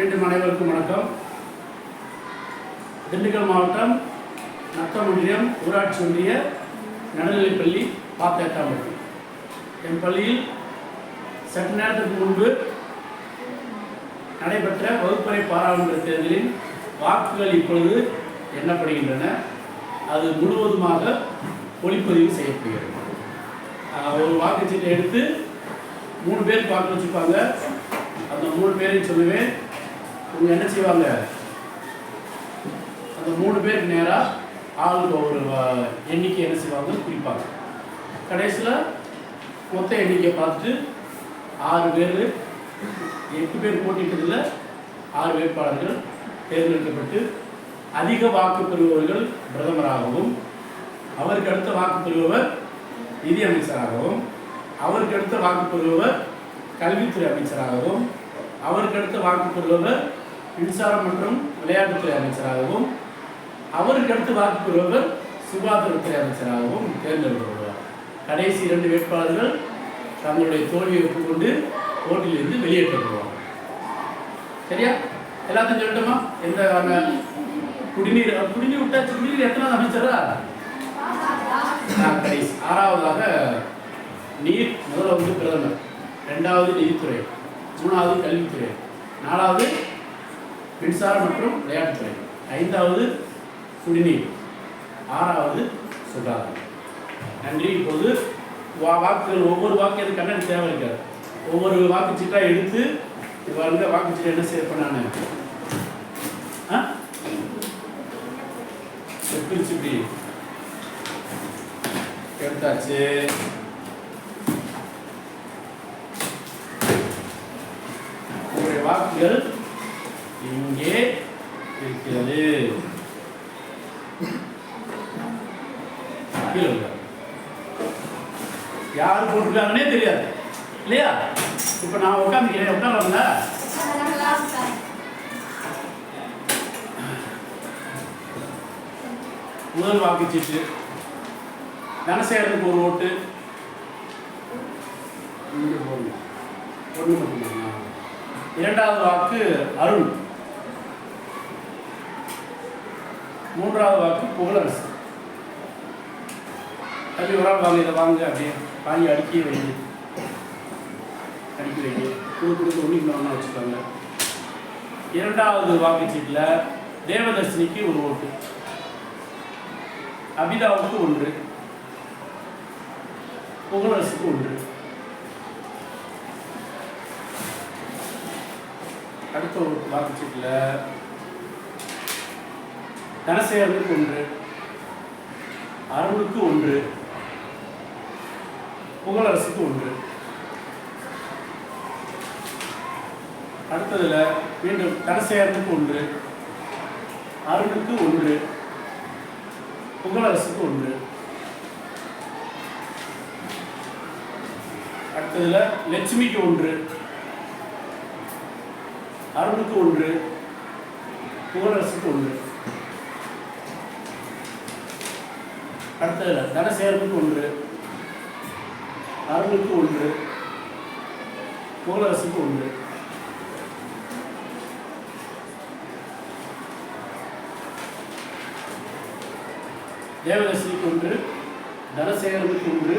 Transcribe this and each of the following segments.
மீண்டும் அனைவருக்கும் வணக்கம். திண்டுக்கல் மாவட்டம் நத்தம் ஒன்றியம் ஊராட்சி ஒன்றிய நடுநிலைப்பள்ளி பாத்தேட்டாம்பட்டி. என் பள்ளியில் சற்று நேரத்துக்கு முன்பு நடைபெற்ற வகுப்பறை பாராளுமன்ற தேர்தலில் வாக்குகள் இப்பொழுது எண்ணப்படுகின்றன. அது முழுவதுமாக ஒளிப்பதிவு செய்யப்படுகிறது. ஒரு வாக்குச்சீட்டை எடுத்து 3 பேருக்கு வாக்கு வச்சுப்பாங்க. அந்த 3 பேரையும் சொல்லுவேன். இவங்க என்ன செய்வாங்க, அந்த 3 பேருக்கு நேராக ஆளுக்கு ஒரு எண்ணிக்கை என்ன செய்வாங்கன்னு குறிப்பாங்க. கடைசியில் மொத்த எண்ணிக்கையை பார்த்துட்டு 6 பேர் 8 பேர் போட்டிட்டதில் 6 வேட்பாளர்கள் தேர்ந்தெடுக்கப்பட்டு அதிக வாக்கு பெறுபவர்கள் பிரதமராகவும், அவருக்கு அடுத்த வாக்கு பெறுபவர் நிதி அமைச்சராகவும், அவருக்கு அடுத்த வாக்கு பெறுபவர் கல்வித்துறை அமைச்சராகவும், அவருக்கு அடுத்த வாக்கு பெறுபவர் மின்சாரம் மற்றும் விளையாட்டுத்துறை அமைச்சராகவும், அவருக்கு அடுத்து வாக்கு பெறுபவர் சுகாதாரத்துறை அமைச்சராகவும் தேர்ந்தெடுக்கப்படுவார். கடைசி 2 வேட்பாளர்கள் தங்களுடைய தோல்வியை ஒப்புக்கொண்டு போட்டியிலிருந்து வெளியேற்றப்படுவார். சரியா? எல்லாத்தையும் சொல்லட்டுமா? எந்த குடிநீர் விட்டாச்சு. குடிநீர் எத்தனாவது அமைச்சரா? கடைசி 6வதாக நீர். முதல்ல பிரதமர், 2வது நிதித்துறை, 3வது கல்வித்துறை, 4வது மின்சாரம் மற்றும் விளையாட்டுத்துறை, 5வது குடிநீர், 6வது சுகாதாரம். நன்றி. இப்போது வாக்குகள் ஒவ்வொரு வாக்கு எது கண்ணடி தேவை இருக்காது. ஒவ்வொரு வாக்குச்சீட்டாக எடுத்து இவங்க வாக்குச்சீட்டை என்ன செய்ய பண்ணானு பிரிச்சு இப்படி எடுத்தாச்சு. உங்களுடைய வாக்குகள் இங்கே இருக்கிறது. யார் போட்டிருக்காங்கன்னே தெரியாது இல்லையா? இப்ப நான் உட்காந்துக்கிறேன். உட்காரலாம்ல? முதல் வாக்குச்சீட்டு தனசேகரனுக்கு 1 ஓட்டு. 1 மட்டும். 2வது வாக்கு அருண். 3வது வாக்கு புகழரசு. தம்பி ஒரு ஆள் வாங்க, இதை வாங்க, அப்படியே வாங்கி அடுக்கி வைங்க. கொடுத்து ஒன்றுக்கு ஒன்றா வச்சுக்கோங்க. 2வது வாக்குச்சீட்டில் தேவதர்ஷினிக்கு 1 ஓட்டு, அபிதாவுக்கு 1, புகழரசுக்கு 1. அடுத்த ஒரு வாக்குச்சீட்டில் தனசேகரனுக்கு 1, அருணுக்கு 1, புகழரசுக்கு 1. அடுத்ததுல மீண்டும் தனசேகரனுக்கு 1, அருணுக்கு 1, புகழரசுக்கு 1. அடுத்ததுல லட்சுமிக்கு 1, அருணுக்கு 1, புகழரசுக்கு 1. அடுத்ததுல தனசேகரனுக்கு 1, அருணுக்கு 1, புகழரசுக்கு 1. தேவதர்ஷினிக்கு 1, தனசேகரனுக்கு 1,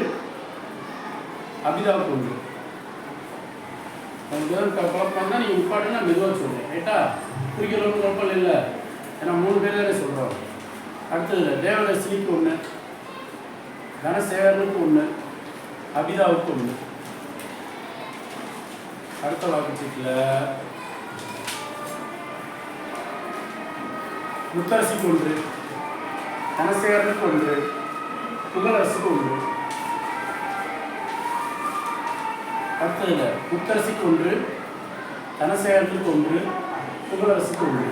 அபிதாவுக்கு 1. குழப்பம் தான் நீங்கள் உட்பாடுன்னு நான் மெதுவாக சொல்கிறேன். ரைட்டா? குறிக்கிறவங்க குழப்பம் இல்லை. ஏன்னா 3 பேர் தானே சொல்கிறோம். அடுத்தது தேவதர்ஷினிக்கு 1, தனசேகரனுக்கு 1, அபிதாவுக்கு 1. அடுத்த வாக்குச்சீட்டில் முத்தரசிக்கு 1, தனசேகரனுக்கு 1, புகழரசுக்கு 1. அடுத்ததுல முத்தரசிக்கு 1, தனசேகரனுக்கு 1, புகழரசுக்கு 1.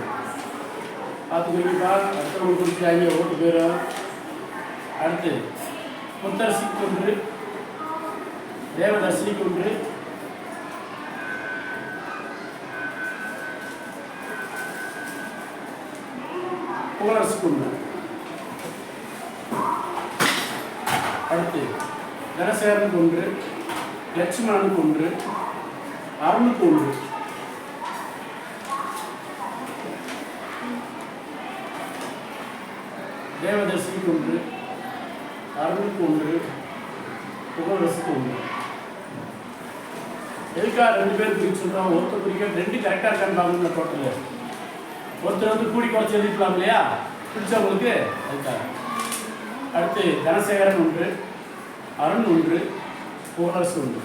பார்த்துக்கிட்டா அடுத்தவங்க குறிக்கிறாங்க, ஓட்டு பேரும். அடுத்து முத்தரசிக்கு 1, தேவதர்ஷினிக்கு 1, புகழரசுக்கு 1. அடுத்து தனசேகரனுக்கு 1, லட்சுமணனுக்கு 1, அருணுக்கு 1. தேவதர்சினிக்கு ஒன்று, அருணுக்கு ஒன்று, புகழரசுக்கு ஒன்று. எதுக்காக 2 பேர் குறித்து சொல்கிறோம்? ஒருத்தர் குறிக்க 2 கரெக்டாக இருக்கான்னு பார்க்கணும். டோட்டலு ஒருத்தர் வந்து கூடி குறைச்சி எழுதிக்கலாம் இல்லையா பிடிச்சவங்களுக்கு, அதுக்காக. அடுத்து தனசேகரன் ஒன்று, அருண் ஒன்று, புகழரசு ஒன்று.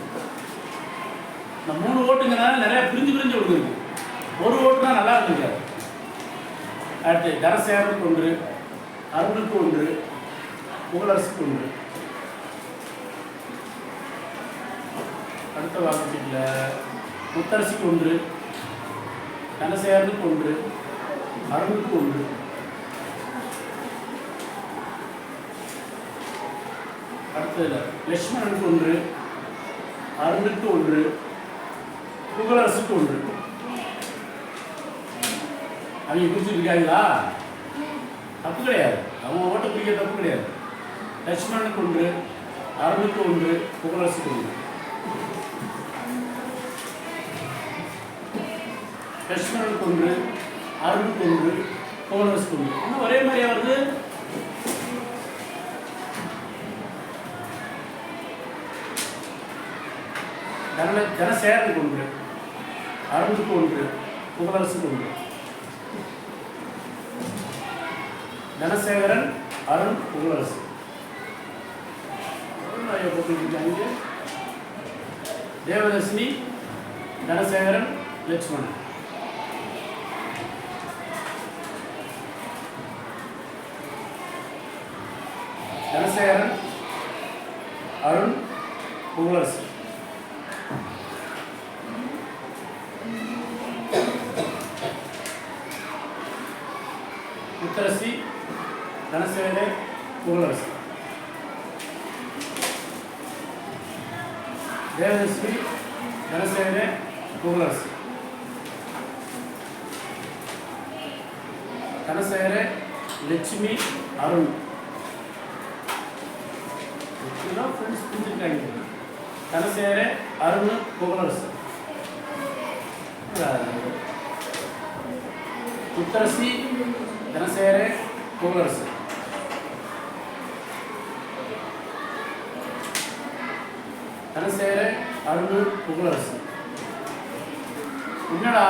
இந்த 3 ஓட்டுங்கிறனால நிறைய பிரிஞ்சு விடுங்க. ஒரு ஓட்டு தான் நல்லா இருந்திருக்காரு. அடுத்து தனசேகரனுக்கு ஒன்று, அருணுக்கு ஒன்று, புகழரசுக்கு ஒன்று. அடுத்த வாக்குச்சீட்டில் முத்தரசிக்கு ஒன்று, தனசேகரனுக்கு ஒன்று, அருணுக்கு ஒன்று. அடுத்தது லட்சுமணனுக்கு ஒன்று, அருணுக்கு ஒன்று, புகழரசுக்கு ஒன்று. அவங்க குறிச்சிருக்காங்களா? தப்பு கிடையாது, அவங்க ஓட்ட பிடிக்க தப்பு கிடையாது. லட்சுமணனுக்கு ஒன்று, அருணுக்கு ஒன்று, புகழரசுக்கு ஒன்று. லட்சுமணனுக்கு ஒன்று, அருணுக்கு ஒன்று, புகழரசுக்கு ஒன்று. இன்னும் ஒரே மாதிரியா வருது. தனசேகரனுக்கு ஒன்று, அருணுக்கு ஒன்று, புகழரசுக்கு ஒன்று. தனசேகரன், அருண், புகழரசு. தேவதர்ஷினி, தனசேகரன், லட்சுமணன். தனசேகரன், அருண், புகழரசு. முத்தரசி, தனசேகரன், புகழரசு. தேவதர்ஷினி, தனசேகரன், புகழரசு. தனசேகரன், லட்சுமி, அருண். ஃப்ரெண்ட்ஸ் புரிஞ்சுருக்காங்க. தனசேகரன், அருண், புகழரசு. முத்தரசி, தனசேகரன், புகழரசு. தனசேகரன், அருண், புகழரசு. என்னடா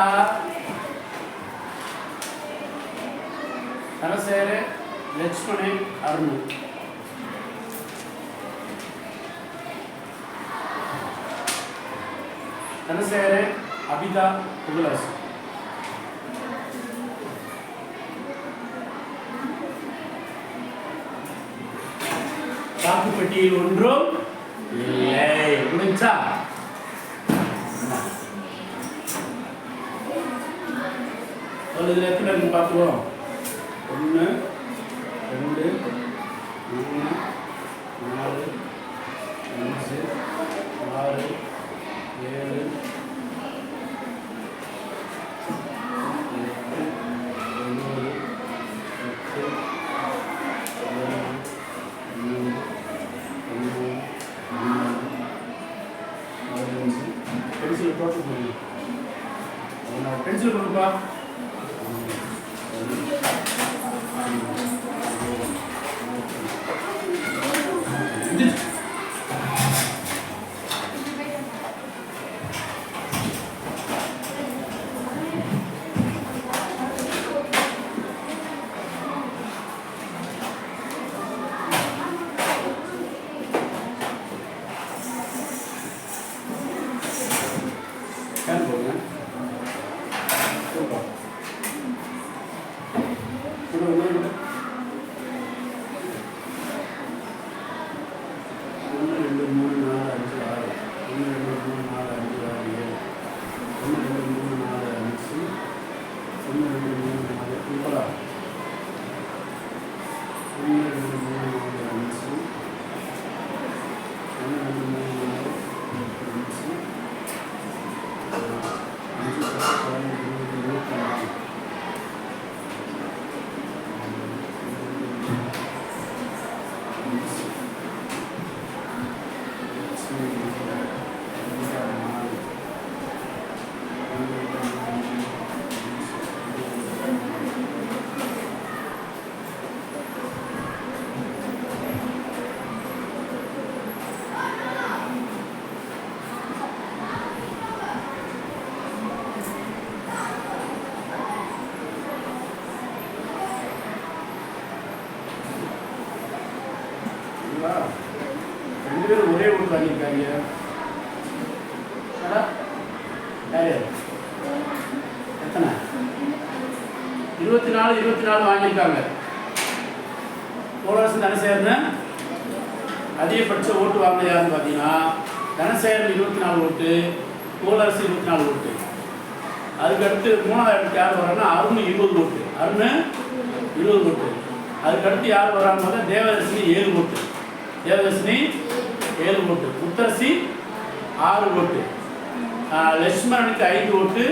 தனசேகரன், லட்சுமணன், அருண். தனசேகரன், அபிதா, புகழரசு. வாக்குப்பட்டியில் ஒன்றும் இல்லை. முடிஞ்சா எத்தனை இருக்கு பார்த்துவோம். 1 2 3 4 5 6 7 பென்சில் போட்டு பென்சில் கொடுப்பா. Kan boleh. Coba. 24 வாங்கியிருக்காங்க. கோளரசு தனசேகரன் அதிகபட்ச ஓட்டு வாங்கினது யாருன்னு பார்த்தீங்கன்னா தனசேகரன் 24 ஓட்டு, கோளரசு 24 ஓட்டு. அதுக்கடுத்து 3வது இடத்துக்கு யார் வராங்கன்னா அருண் 20 ஓட்டு. அருண் 20 ஓட்டு. அதுக்கடுத்து யார் வராங்க? தேவதர்ஷினி 7 ஓட்டு. தேவதர்ஷினி 7 ஓட்டு. முத்தரசி 6 ஓட்டு. லட்சுமணனுக்கு 5 ஓட்டு,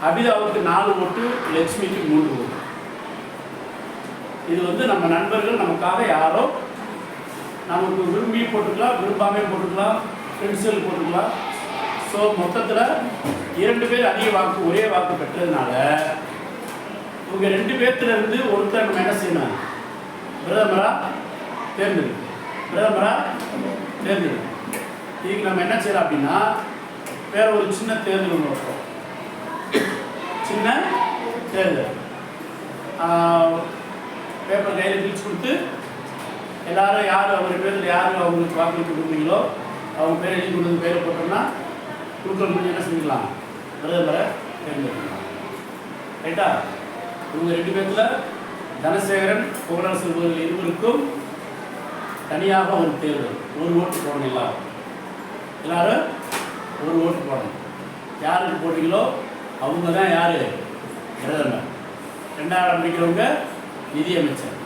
அபிதாவுக்கு 4 ஓட்டு, லட்சுமிக்கு 3 ஓட்டு. இது வந்து நம்ம நண்பர்கள் நமக்காக யாரோ நமக்கு விரும்பி போட்டுக்கலாம், விரும்பாமே போட்டுக்கலாம், ஃப்ரெண்ட்ஸுகள் போட்டுக்கலாம். ஸோ மொத்தத்தில் 2 பேர் அதிக வாக்கு ஒரே வாக்கு பெற்றதுனால இவங்க 2 பேர்த்திலிருந்து ஒருத்தர் நம்ம என்ன செய்யணும்? பிரதமராக தேர்ந்தெடுக்கணும். இதுக்கு நம்ம என்ன செய்யலாம் அப்படின்னா வேற ஒரு சின்ன தேர்தல் ஒன்று வைப்போம். சின்ன தேர்தல் பேப்பர் கையில் பிரித்து கொடுத்து எல்லாரும் யார் அவங்க பேரில் யார் அவங்களுக்கு வாக்களித்து கொடுக்குறீங்களோ அவங்க பேர் எழுதி கொடுத்து பேரை போட்டோம்னா குழுக்கள் முடிஞ்சு என்ன செஞ்சுக்கலாம்? பிரதமரை தேர்ந்தெடுக்கலாம். ரைட்டா? இவங்க 2 பேர்த்தில் தனசேகரன் கோளரசு இருவருக்கும் தனியாக ஒரு தேர்தல். ஒரு ஓட்டு போடணும். எல்லாரும் ஒரு ஓட்டு போடணும். யாருக்கு போட்டீங்களோ அவங்க தான் யார்? பிரதமர். 2வது இடம் பிடிக்கிறவங்க நிதியமைச்சர்.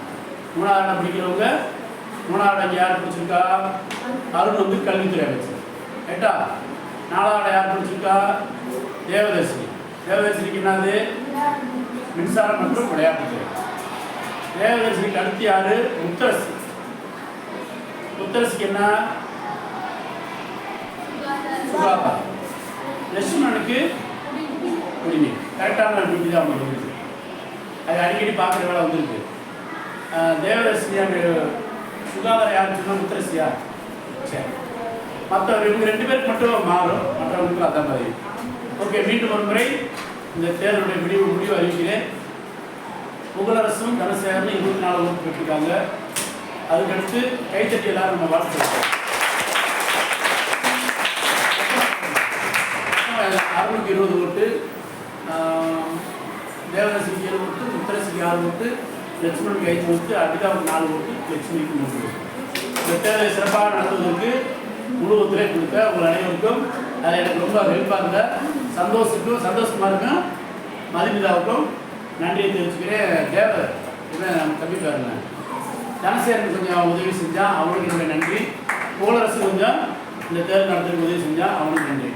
3வது இடம் பிடிக்கிறவங்க 3வது இடம் யார் பிடிச்சிருக்கா? அருண் வந்து கல்வித்துறை அமைச்சர். ரைட்டா? 4வது இடம் யார் பிடிச்சிருக்கா? தேவதர்ஷினி. தேவதர்ஷினிக்கு என்னது? மின்சாரம் மற்றும் விளையாட்டுத்துறை. தேவதர்ஷினிக்கு அடுத்து யாரு? முத்தரசி. முத்தரசிக்கு என்ன? சுகாதாரம். லட்சுமணனுக்கு குடிநீர். கரெக்டான டியூட்டி தான் அவங்க இருக்குது. அது அடிக்கடி பார்க்குற வேலை வந்துருக்கு. தேவதர்ஷினியா சுகாதாரம் யார் சொன்னா? முத்தரசியா? சரி. மற்ற இவங்க 2 பேருக்கு மட்டும் மாறும், மற்றவங்களுக்கு அதான் மாதிரி. ஓகே, மீண்டும் ஒரு முறை இந்த தேர்தலுடைய முடிவு அறிவிக்கிறேன். புகழரசும் தனசேகரனும் 24 ஓட்டு பெற்றிருக்காங்க. அதுக்கடுத்து கைத்தட்டி எல்லாரும் நம்ம வாழ்த்துக்கிறோம். அருணுக்கு 20 ஓட்டு, தேவதர்ஷிக்கு 7 ஓட்டு, முத்தரசிக்கு 6 ஓட்டு, லட்சுமணுக்கு 5 ஓட்டு, அபிதாவுக்கு 4 ஓட்டு, லட்சுமிக்கு 3 ஓட்டு. இந்த தேர்தலை சிறப்பாக நடத்துவதற்கு முழு ஒத்துழைப்பு கொடுத்த உங்கள் அனைவருக்கும் அது எனக்கு ரொம்ப ஹெல்ப்பாக இருந்த சந்தோஷகுமாருக்கும் மதுமிதாவுக்கும் நன்றியை தெரிவிச்சுக்கிறேன். நம்ம தம்பிக்காருங்க தனசேகரன் கொஞ்சம் உதவி செஞ்சால் அவனுக்கு என்னுடைய நன்றி. கோளரசு கொஞ்சம் இந்த தேர்தல் நடத்துறதுக்கு உதவி செஞ்சால் அவனுக்கு நன்றி.